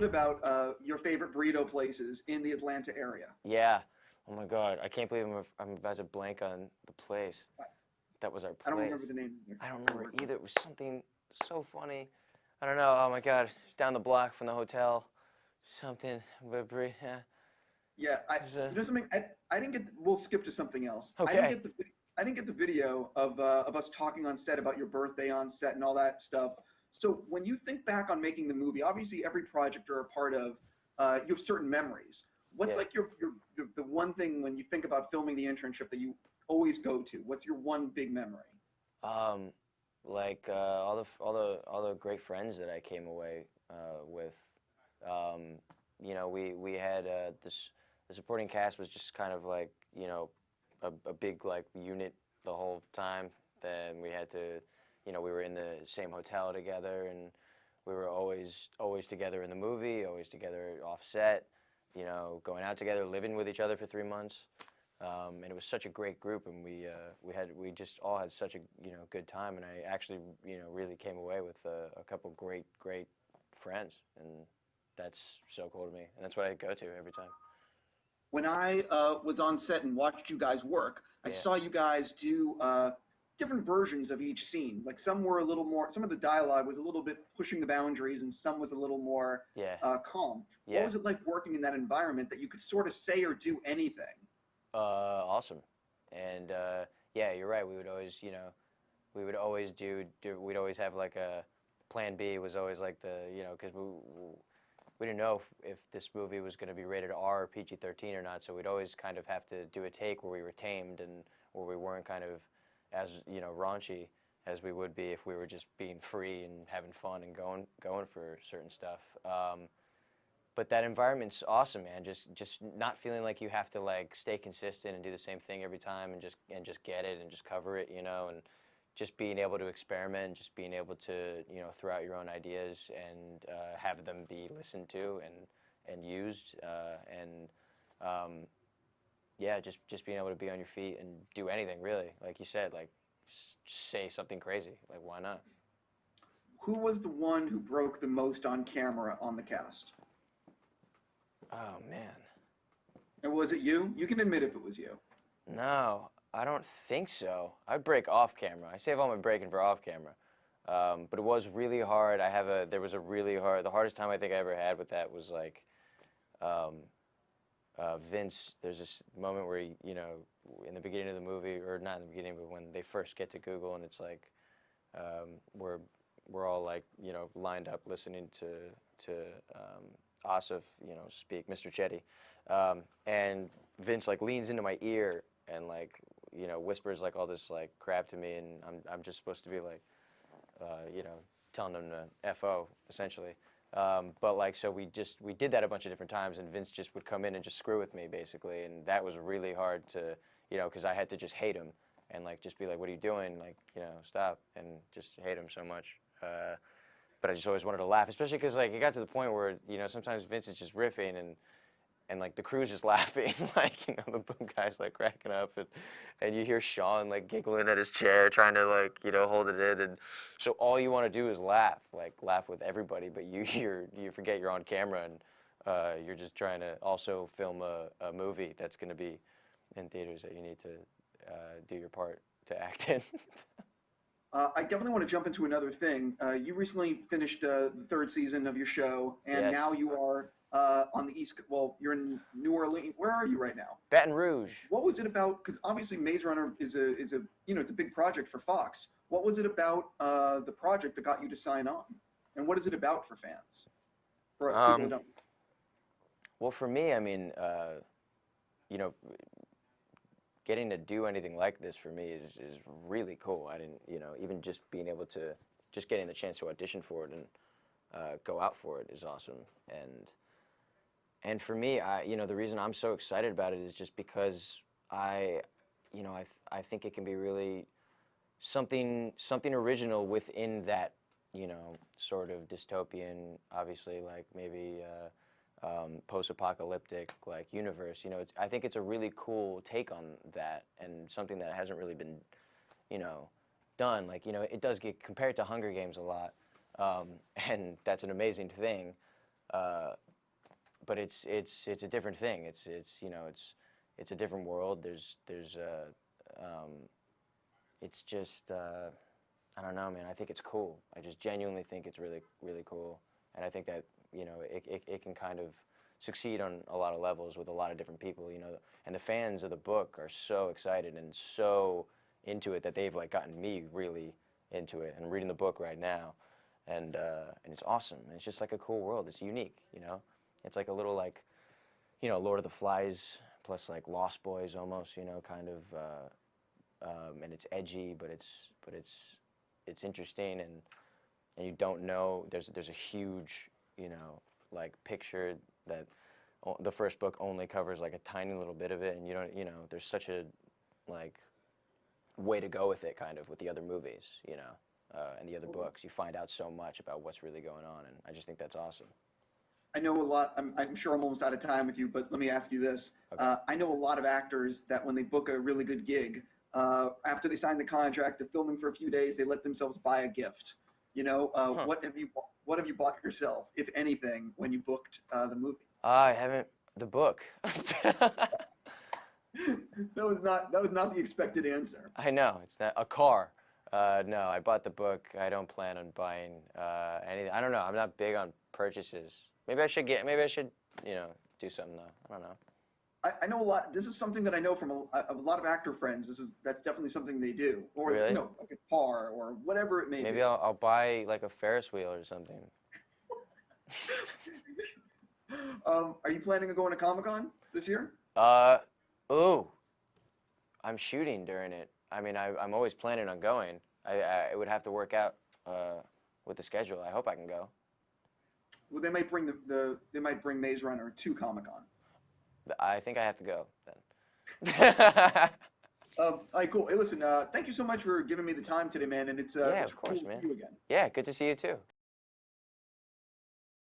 bit about your favorite burrito places in the Atlanta area. Yeah. Oh my God, I can't believe I'm about to blank on the place. That was our I don't remember place. the name either. I don't remember either. It was something so funny. I don't know. Oh my God, down the block from the hotel. Something. Yeah. Yeah, you know something. I didn't get. We'll skip to something else. Okay. I didn't get the video of us talking on set about your birthday on set and all that stuff. So when you think back on making the movie, obviously every project you're a part of, you have certain memories. What's Yeah. like the one thing when you think about filming the internship that you always go to? What's your one big memory? Um, like all the great friends that I came away with. Um, we had this the supporting cast was just kind of like a big like unit the whole time. Then we had to, we were in the same hotel together, and we were always together in the movie, always together off set. Going out together, living with each other for 3 months. And it was such a great group, and we just all had such a good time, and I actually really came away with a couple great friends, and that's so cool to me, and that's what I go to every time. When I was on set and watched you guys work, I Yeah, saw you guys do different versions of each scene. Like some were a little more, some of the dialogue was a little bit pushing the boundaries, and some was a little more yeah, calm. What yeah. was it like working in that environment that you could sort of say or do anything? Awesome, and yeah, you're right. We would always we'd always have like a plan B was always like because we didn't know if this movie was going to be rated R or PG-13 or not, so we'd always kind of have to do a take where we were tamed and where we weren't kind of as raunchy as we would be if we were just being free and having fun and going for certain stuff. But that environment's awesome, man. Just not feeling like you have to like stay consistent and do the same thing every time and just get it and just cover it, and just being able to experiment, just being able to throw out your own ideas and have them be listened to and used and yeah, just being able to be on your feet and do anything really, like you said, like say something crazy, like why not? Who was the one who broke the most on camera on the cast? Oh man, And was it you? You can admit if it was you. no, I don't think so. I break off camera. I save all my breaking for off camera. But it was really hard. There was a really hard, the hardest time I think I ever had with that was like, um, Vince, there's this moment where, in the beginning of the movie, or not in the beginning, but when they first get to Google and it's like, we're, we're all like, lined up listening to Asif, speak, Mr. Chetty. And Vince like leans into my ear and like, whispers like all this like crap to me, and I'm just supposed to be like, you know, telling them to FO essentially. But like, so we did that a bunch of different times, and Vince just would come in and just screw with me basically, and that was really hard to, because I had to just hate him and like just be like, what are you doing? Like, stop, and just hate him so much. But I just always wanted to laugh, especially because like it got to the point where sometimes Vince is just riffing and like the crew's just laughing, like the boom guy's like cracking up, and you hear Sean like giggling at his chair, trying to like hold it in, and so all you want to do is laugh, like laugh with everybody, but you forget you're on camera and you're just trying to also film a movie that's going to be in theaters that you need to do your part to act in. I definitely want to jump into another thing. You recently finished the third season of your show, and Yes, now you are on the East. Well, you're in New Orleans. Where are you right now? Baton Rouge. What was it about? Because obviously, Maze Runner is a it's a big project for Fox. What was it about the project that got you to sign on, and what is it about for fans? For people that Um, don't. well, for me, I mean, you know, getting to do anything like this for me is really cool. I didn't, even just being able to, just getting the chance to audition for it and go out for it is awesome. And for me, the reason I'm so excited about it is just because I think it can be really something original within that, sort of dystopian, obviously, like maybe post-apocalyptic like universe. I think it's a really cool take on that, and something that hasn't really been, you know, done. Like, it does get compared to Hunger Games a lot, and that's an amazing thing. But it's a different thing. It's you know it's a different world. It's just I don't know, man. I think it's cool. I just genuinely think it's really really cool, and I think that you know it can kind of succeed on a lot of levels with a lot of different people. You know, and the fans of the book are so excited and so into it that they've like gotten me really into it. And reading the book right now, and it's awesome. And it's just like a cool world. It's unique. You know, it's like a little like you know Lord of the Flies plus like Lost Boys almost. You know, kind of. And it's edgy, but it's interesting, and you don't know. There's a huge you know like picture that the first book only covers like a tiny little bit of it, and you don't you know there's such a like way to go with it kind of with the other movies you know and the other books. You find out so much about what's really going on, and I just think that's awesome. I know a lot. I'm sure I'm almost out of time with you, but let me ask you this. Okay. I know a lot of actors that when they book a really good gig, after they sign the contract, they're filming for a few days, they let themselves buy a gift. You know, what have you bought yourself, if anything, when you booked the movie? I haven't the book. That was not the expected answer. I know it's not a car. No, I bought the book. I don't plan on buying anything. I don't know. I'm not big on purchases. Maybe I should you know do something though. I don't know. I know a lot. This is something that I know from a lot of actor friends. That's definitely something they do, or Really? you know, a guitar or whatever it may be. Maybe I'll buy like a Ferris wheel or something. Are you planning on going to ComicCon this year? Ooh, I'm shooting during it. I mean, I'm always planning on going. It would have to work out with the schedule. I hope I can go. Well, they might bring they might bring Maze Runner to ComicCon. I think I have to go then. All right, cool. Hey, listen, thank you so much for giving me the time today, man. And it's Yeah, of cool course, to man. see you again. Yeah, good to see you too.